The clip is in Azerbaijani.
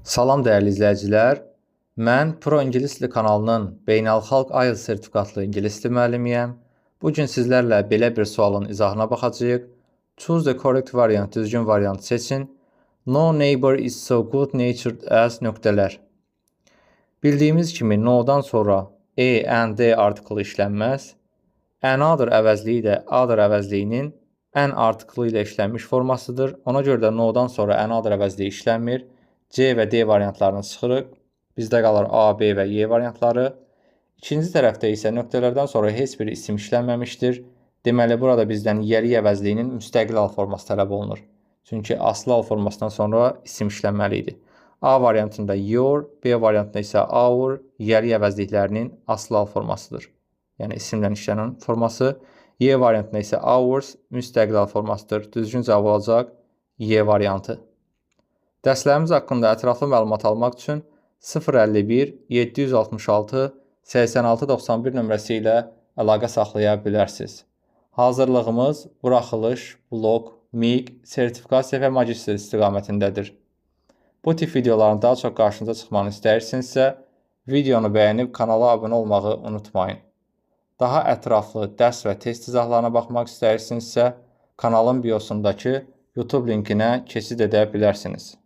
Salam dəyərli izləyicilər. Mən Pro İngilis dili kanalının beynəlxalq IELTS sertifikatlı ingilis dili müəllimiyəm. Bu gün sizlərlə belə bir sualın izahına baxacağıq. Choose the correct variant, düzgün variant seçin. No neighbor is so good natured as nöqtələr. Bildiyimiz kimi no-dan sonra and, d artiklı işlənməz. Another əvəzliyi də other əvəzliyinin an artiklı ilə işlənmiş formasıdır. Ona görə də no-dan sonra another əvəzliyi işlənmir. C və D variantlarını çıxırıq. Bizdə qalır A, B və Y variantları. İkinci tərəfdə isə nöqtələrdən sonra heç bir isim işlənməmişdir. Deməli, burada bizdən yiyəlik əvəzliyinin müstəqil al forması tələb olunur. Çünki aslı al formasından sonra isim işlənməli idi. A variantında your, B variantında isə our yiyəlik əvəzliklərinin aslı al formasıdır. Yəni isimlə işlənən forması. Y variantında isə ours müstəqil al formasıdır. Düzgün cavab olacaq Y variantı. Dərslərimiz haqqında ətraflı məlumat almaq üçün 051 766 8691 nömrəsi ilə əlaqə saxlaya bilərsiniz. Hazırlığımız buraxılış, blok, MIQ, sertifikasiya və magistr istiqamətindədir. Bu tip videoların daha çox qarşınıza çıxmanı istəyirsinizsə, videonu bəyənib kanala abunə olmağı unutmayın. Daha ətraflı dərs və test izahlarına baxmaq istəyirsinizsə, kanalın biosundakı YouTube linkinə keçid edə bilərsiniz.